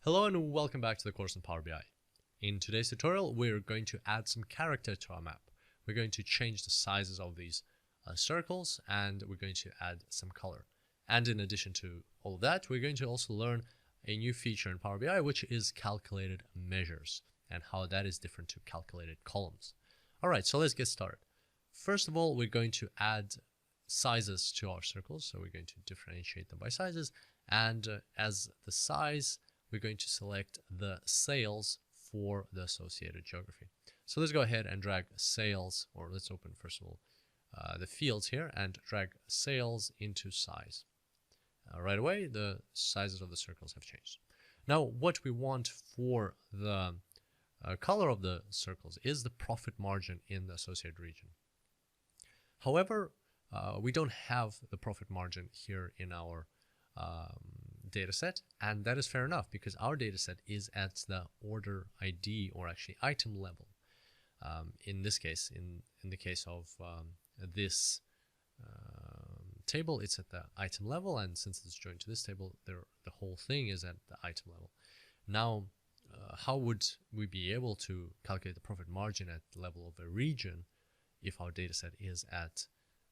Hello and welcome back to the course on Power BI. In today's tutorial, we're going to add some character to our map. We're going to change the sizes of these circles, and we're going to add some color. And in addition to all of that, we're going to also learn a new feature in Power BI, which is calculated measures, and how that is different to calculated columns. All right, so let's get started. First of all, we're going to add sizes to our circles. So we're going to differentiate them by sizes, and as the size, we're going to select the sales for the associated geography. So let's go ahead and drag sales, or let's open first of all the fields here and drag sales into size. Right away, the sizes of the circles have changed. Now, what we want for the color of the circles is the profit margin in the associated region. However, we don't have the profit margin here in our data set, and that is fair enough because our data set is at the order ID, or actually item level. In this case, in the case of this table, it's at the item level, and since it's joined to this table, the whole thing is at the item level. Now, how would we be able to calculate the profit margin at the level of a region if our data set is at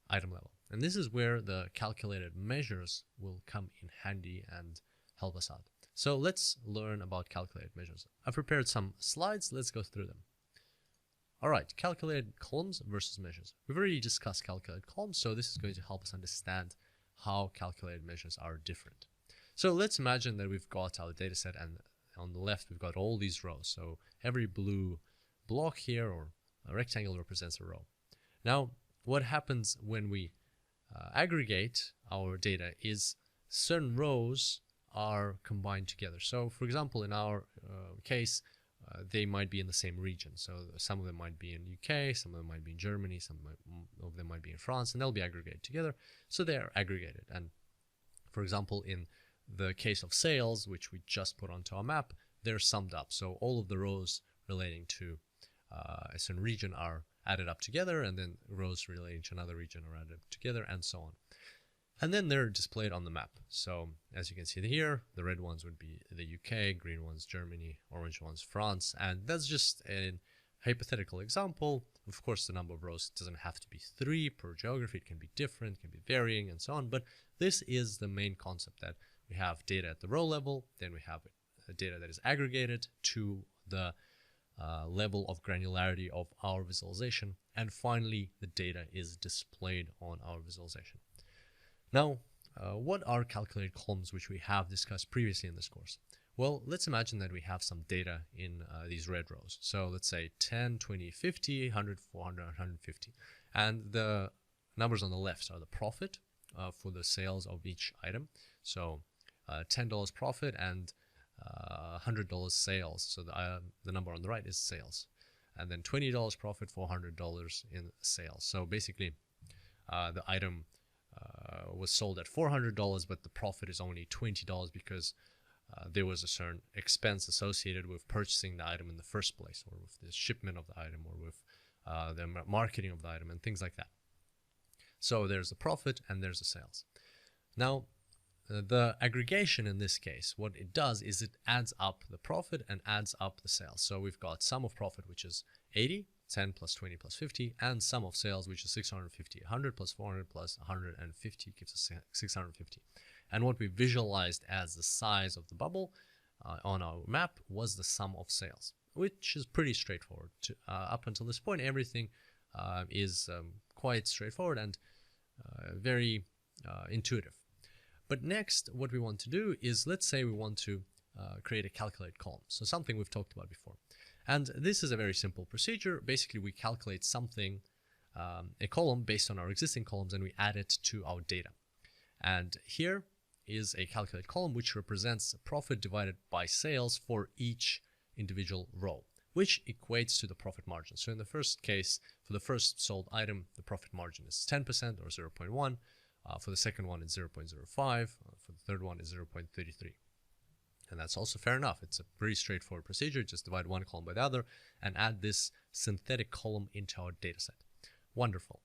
item level? And this is where the calculated measures will come in handy and help us out. So let's learn about calculated measures. I've prepared some slides. Let's go through them. All right, calculated columns versus measures. We've already discussed calculated columns, so this is going to help us understand how calculated measures are different. So let's imagine that we've got our data set, and on the left, we've got all these rows. So every blue block here, or a rectangle, represents a row. Now, what happens when we aggregate our data is certain rows are combined together. So, for example, in our case, they might be in the same region. So some of them might be in UK, some of them might be in Germany, some of them might be in France, and they'll be aggregated together. So they are aggregated. And for example, in the case of sales, which we just put onto our map, they're summed up. So all of the rows relating to a certain region are added up together, and then rows relating to another region are added up together, and so on. And then they're displayed on the map. So as you can see here, the red ones would be the UK, green ones Germany, orange ones France, and that's just a hypothetical example. Of course, the number of rows doesn't have to be 3 per geography. It can be different, can be varying, and so on. But this is the main concept, that we have data at the row level, then we have data that is aggregated to the level of granularity of our visualization, and finally the data is displayed on our visualization. Now, what are calculated columns, which we have discussed previously in this course? Well, let's imagine that we have some data in these red rows. So let's say 10, 20, 50, 100, 400, 150. And the numbers on the left are the profit for the sales of each item. So $10 profit and $100 sales. So the number on the right is sales. And then $20 profit, $400 in sales. So basically, the item was sold at $400, but the profit is only $20 because there was a certain expense associated with purchasing the item in the first place, or with the shipment of the item, or with the marketing of the item, and things like that. So there's the profit and there's the sales. Now, the aggregation in this case, what it does is it adds up the profit and adds up the sales. So we've got sum of profit, which is 80, 10 plus 20 plus 50, and sum of sales, which is 650. 100 plus 400 plus 150 gives us 650. And what we visualized as the size of the bubble on our map was the sum of sales, which is pretty straightforward. Up until this point, everything is quite straightforward and very intuitive. But next, what we want to do is, let's say we want to create a calculate column. So something we've talked about before. And this is a very simple procedure. Basically, we calculate something, a column based on our existing columns, and we add it to our data. And here is a calculate column, which represents profit divided by sales for each individual row, which equates to the profit margin. So in the first case, for the first sold item, the profit margin is 10% or 0.1. For the second one, it's 0.05. For the third one, is 0.33. And that's also fair enough. It's a pretty straightforward procedure. Just divide one column by the other and add this synthetic column into our data set. Wonderful.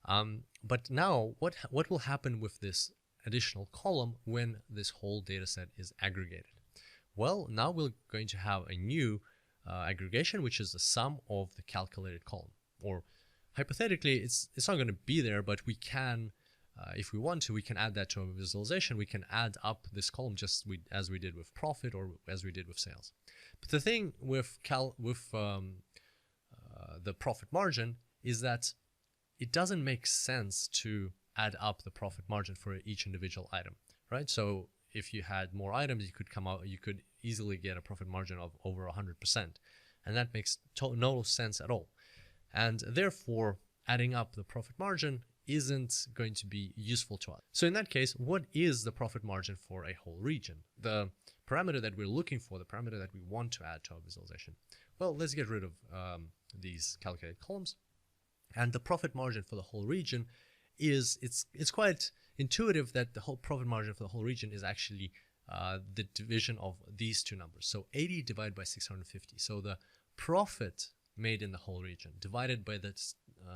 But now, what will happen with this additional column when this whole data set is aggregated? Well, now we're going to have a new aggregation, which is the sum of the calculated column. Or hypothetically, it's not going to be there, but we can, if we want to, we can add that to a visualization. We can add up this column just as we did with profit or as we did with sales. But the thing with the profit margin is that it doesn't make sense to add up the profit margin for each individual item, right? So if you had more items, you could easily get a profit margin of over 100%, and that makes no sense at all. And therefore, adding up the profit margin isn't going to be useful to us. So in that case, what is the profit margin for a whole region? The parameter that we're looking for, the parameter that we want to add to our visualization. Well, let's get rid of these calculated columns. And the profit margin for the whole region is, it's quite intuitive that the whole profit margin for the whole region is actually the division of these two numbers. So 80 divided by 650. So the profit made in the whole region divided by the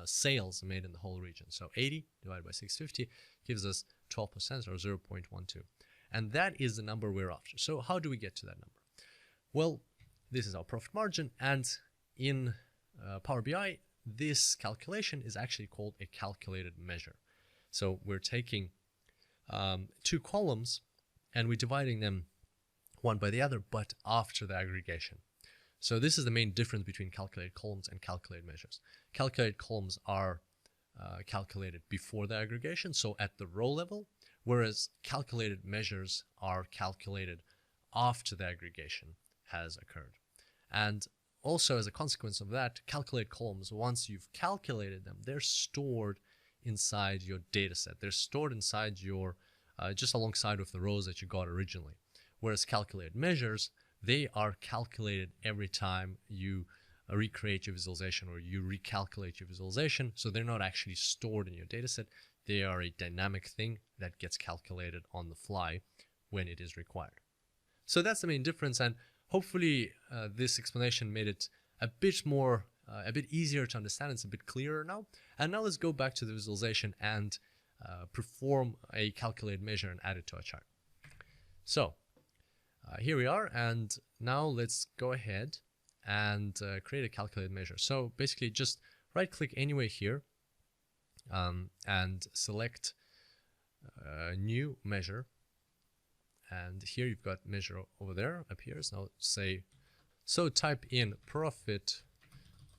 sales made in the whole region. So 80 divided by 650 gives us 12% or 0.12. And that is the number we're after. So how do we get to that number? Well, this is our profit margin, and in Power BI, this calculation is actually called a calculated measure. So we're taking two columns and we're dividing them one by the other, but after the aggregation. So this is the main difference between calculated columns and calculated measures. Calculated columns are calculated before the aggregation, so at the row level, whereas calculated measures are calculated after the aggregation has occurred. And also, as a consequence of that, calculated columns, once you've calculated them, they're stored inside your data set. They're stored inside your, just alongside with the rows that you got originally. Whereas calculated measures, they are calculated every time you recreate your visualization or you recalculate your visualization. So they're not actually stored in your data set. They are a dynamic thing that gets calculated on the fly when it is required. So that's the main difference, and hopefully this explanation made it a bit more, a bit easier to understand. It's a bit clearer now. And now let's go back to the visualization and perform a calculated measure and add it to our chart. So here we are, and now let's go ahead and create a calculated measure. So basically just right click anywhere here and select new measure. And here you've got measure over there appears. Now say, so type in profit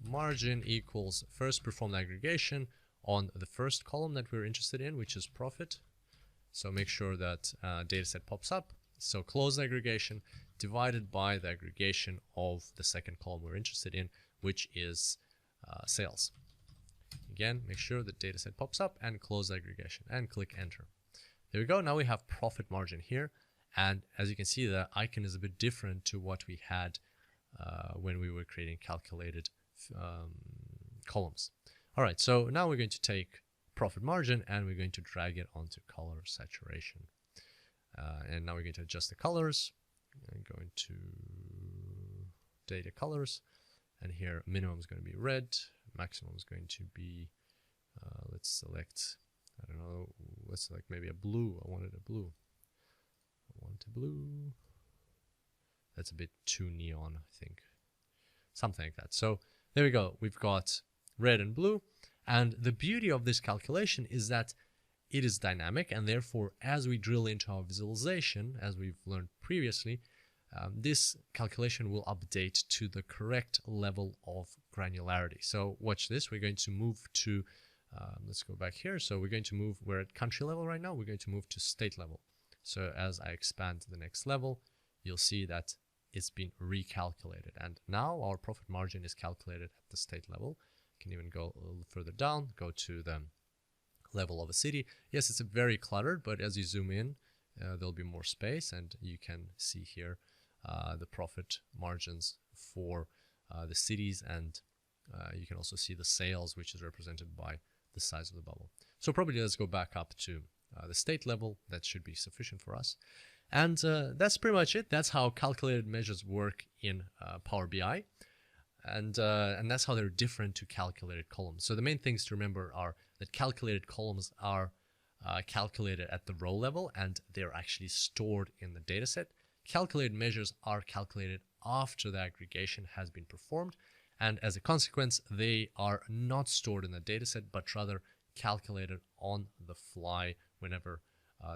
margin equals first perform the aggregation on the first column that we're interested in, which is profit. So make sure that dataset pops up. So close the aggregation divided by the aggregation of the second column we're interested in, which is sales. Again, make sure the dataset pops up and close the aggregation and click enter. There we go. Now we have profit margin here. And as you can see, the icon is a bit different to what we had when we were creating calculated columns. All right, so now we're going to take profit margin and we're going to drag it onto color saturation. And now we're going to adjust the colors. I'm going to data colors. And here minimum is going to be red, maximum is going to be, let's select, I don't know, let's select maybe a blue. I wanted a blue. I want a blue. That's a bit too neon, I think. Something like that. So there we go. We've got red and blue. And the beauty of this calculation is that it is dynamic, and therefore, as we drill into our visualization, as we've learned previously, this calculation will update to the correct level of granularity. So watch this. We're going to move to, let's go back here. So we're going to move, we're at country level right now. We're going to move to state level. So as I expand to the next level, you'll see that it's been recalculated. And now our profit margin is calculated at the state level. You can even go a little further down, go to the level of a city. Yes, it's very cluttered, but as you zoom in, there'll be more space, and you can see here the profit margins for the cities, and you can also see the sales, which is represented by the size of the bubble. So probably let's go back up to the state level. That should be sufficient for us. And that's pretty much it. That's how calculated measures work in Power BI. And that's how they're different to calculated columns. So the main things to remember are that calculated columns are calculated at the row level, and they're actually stored in the data set. calculated measures are calculated after the aggregation has been performed, and as a consequence, they are not stored in the dataset, but rather calculated on the fly whenever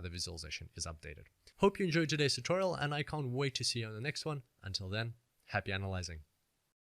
the visualization is updated. Hope you enjoyed today's tutorial, and I can't wait to see you on the next one. Until then, happy analyzing.